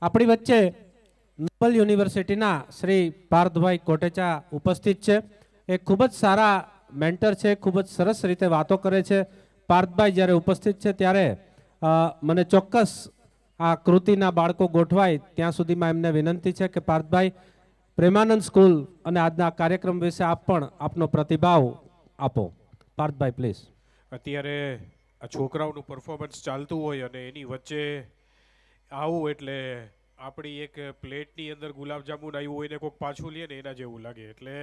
આપણી વચ્ચે નોબલ યુનિવર્સિટીના શ્રી પાર્થભાઈ કોટેચા ઉપસ્થિત છે. એ ખૂબ જ સારા મેન્ટર છે, ખૂબ જ સરસ રીતે વાતો કરે છે. પાર્થભાઈ જ્યારે ઉપસ્થિત છે ત્યારે મને ચોક્કસ આ કૃતિના બાળકો ગોઠવાય ત્યાં સુધીમાં એમને વિનંતી છે કે પાર્થભાઈ પ્રેમાનંદ સ્કૂલ અને આજના કાર્યક્રમ વિશે આપ પણ આપનો પ્રતિભાવ આપો. પાર્થભાઈ પ્લીઝ. અત્યારે આ છોકરાઓનું પરફોર્મન્સ ચાલતું હોય અને એની વચ્ચે આવું એટલે આપણી એક પ્લેટની અંદર ગુલાબજાંબુ આવ્યું હોય ને કોઈક પાછું લે ને એના જેવું લાગે. એટલે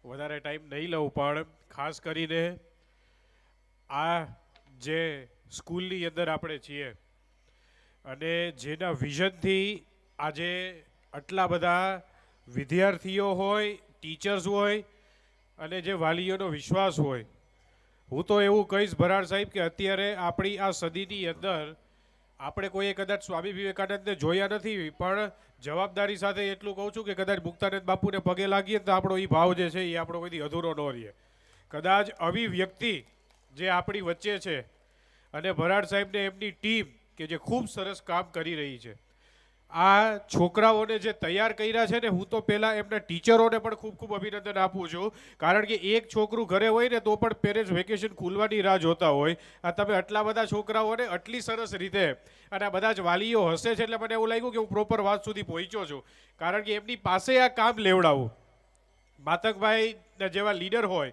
વધારે ટાઈમ નહીં લઉં, પણ ખાસ કરીને આ જે સ્કૂલની અંદર આપણે છીએ અને જેના વિઝનથી આજે આટલા બધા વિદ્યાર્થીઓ હોય, ટીચર્સ હોય અને જે વાલીઓનો વિશ્વાસ હોય, હું તો એવું કહીશ ભરાડ સાહેબ કે અત્યારે આપણી આ સદીની અંદર આપણે કોઈએ કદાચ સ્વામી વિવેકાનંદને જોયા નથી, પણ જવાબદારી સાથે એટલું કહું છું કે કદાચ મુક્તાનંદ બાપુને પગે લાગીએ તો આપણો એ ભાવ જે છે એ આપણો કોઈથી અધૂરો ન રહે. કદાચ આવી વ્યક્તિ જે આપણી વચ્ચે છે અને ભરાડ સાહેબને એમની ટીમ કે જે ખૂબ સરસ કામ કરી રહી છે, આ છોકરાઓને જે તૈયાર કર્યા છે ને, હું તો પહેલાં એમના ટીચરોને પણ ખૂબ ખૂબ અભિનંદન આપું છું. કારણ કે એક છોકરું ઘરે હોય ને તો પણ પેરેન્ટ્સ વેકેશન ખુલવાની રાહ જોતા હોય. આ તમે આટલા બધા છોકરાઓને આટલી સરસ રીતે અને આ બધા જ વાલીઓ હસે છે, એટલે મને એવું લાગ્યું કે હું પ્રોપર વાત સુધી પહોંચ્યો છું. કારણ કે એમની પાસે આ કામ લેવડાવું, માતકભાઈ જેવા લીડર હોય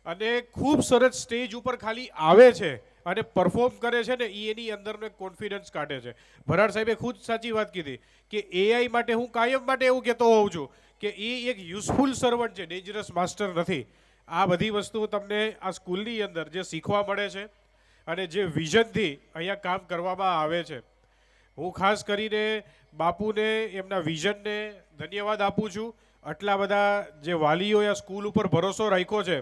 અને ખૂબ સરસ સ્ટેજ ઉપર ખાલી આવે છે અને પરફોર્મ કરે છે ને, એની અંદરનો એક કોન્ફિડન્સ કાઢે છે. ભરાડ સાહેબે ખુદ સાચી વાત કીધી કે એઆઈ માટે હું કાયમ માટે એવું કહેતો હોઉં છું કે એ એક યુઝફુલ સર્વન્ટ છે, ડેન્જરસ માસ્ટર નથી. આ બધી વસ્તુઓ તમને આ સ્કૂલની અંદર જે શીખવા મળે છે અને જે વિઝનથી અહીંયા કામ કરવામાં આવે છે, હું ખાસ કરીને બાપુને એમના વિઝનને ધન્યવાદ આપું છું. આટલા બધા જે વાલીઓએ આ સ્કૂલ ઉપર ભરોસો રાખ્યો છે,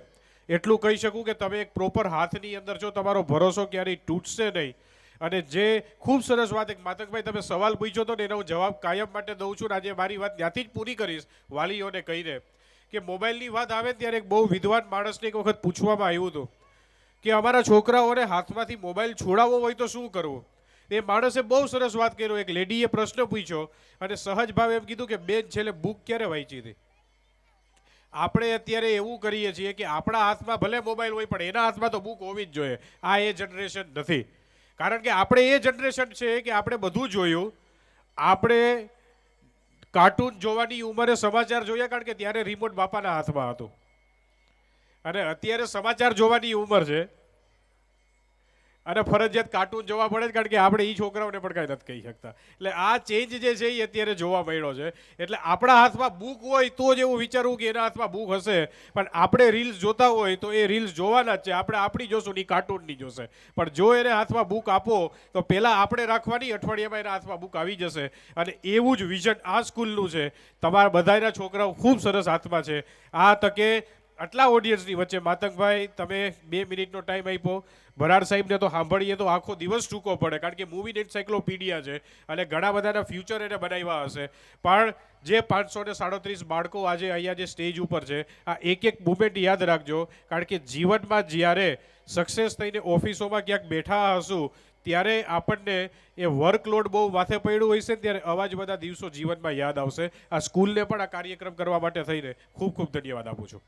એટલું કહી શકું કે તમે એક પ્રોપર હાથની અંદર છો, તમારો ભરોસો ક્યારેય તૂટશે નહીં. અને જે ખૂબ સરસ વાત, એક માતકભાઈ તમે સવાલ પૂછ્યો હતો ને એનો હું જવાબ કાયમ માટે દઉં છું. આજે મારી વાત ત્યાંથી જ પૂરી કરીશ વાલીઓને કહીને કે મોબાઈલની વાત આવે ત્યારે એક બહુ વિદ્વાન માણસને એક વખત પૂછવામાં આવ્યું હતું કે અમારા છોકરાઓને હાથમાંથી મોબાઈલ છોડાવવો હોય તો શું કરવું. એ માણસે બહુ સરસ વાત કર્યો. એક લેડીએ પ્રશ્ન પૂછ્યો અને સહજ ભાવે એમ કીધું કે બેન છેલ્લે બુક ક્યારે વાંચી હતી. આપણે અત્યારે એવું કરીએ છીએ કે આપણા હાથમાં ભલે મોબાઈલ હોય પણ એના હાથમાં તો બુક હોવી જ જોઈએ. આ એ જનરેશન નથી. કારણ કે આપણે એ જનરેશન છે કે આપણે બધું જોયું. આપણે કાર્ટૂન જોવાની ઉંમરે સમાચાર જોયા, કારણ કે ત્યારે રિમોટ બાપાના હાથમાં હતું. અને અત્યારે સમાચાર જોવાની ઉંમર છે અને ફરજિયાત કાર્ટૂન જોવા પડે, કારણ કે આપણે એ છોકરાઓને પણ કાંઈ નથી કહી શકતા. એટલે આ ચેન્જ જે છે એ અત્યારે જોવા મળ્યો છે. એટલે આપણા હાથમાં બુક હોય તો જ એવું વિચારવું કે એના હાથમાં બુક હશે, પણ આપણે રીલ્સ જોતા હોય તો એ રીલ્સ જોવાના જ છે. આપણે આપણી જોશું ને કાર્ટૂનની જોશે. પણ જો એને હાથમાં બુક આપો તો પહેલાં આપણે રાખવાની, અઠવાડિયામાં એના હાથમાં બુક આવી જશે. અને એવું જ વિઝન આ સ્કૂલનું છે. તમારા બધાના છોકરાઓ ખૂબ સરસ હાથમાં છે. આ તકે આટલા ઓડિયન્સની વચ્ચે માતંગભાઈ તમે 2 મિનિટનો ટાઈમ આપ્યો. ભરાડ સાહેબને તો સાંભળીએ તો આખો દિવસ ટૂંકો પડે, કારણ કે મૂવી એન્સાઇક્લોપીડિયા છે અને ઘણા બધાના ફ્યુચર એને બનાવ્યા હશે. પણ જે 537 બાળકો આજે અહીંયા જે સ્ટેજ ઉપર છે, આ એક એક મુમેન્ટ યાદ રાખજો. કારણ કે જીવનમાં જ્યારે સક્સેસ થઈને ઓફિસોમાં ક્યાંક બેઠા હશું ત્યારે આપણને એ વર્કલોડ બહુ માથે પડ્યું હોય છે, ત્યારે આવા જ બધા દિવસો જીવનમાં યાદ આવશે. આ સ્કૂલને પણ આ કાર્યક્રમ કરવા માટે થઈને ખૂબ ખૂબ ધન્યવાદ આપું છું.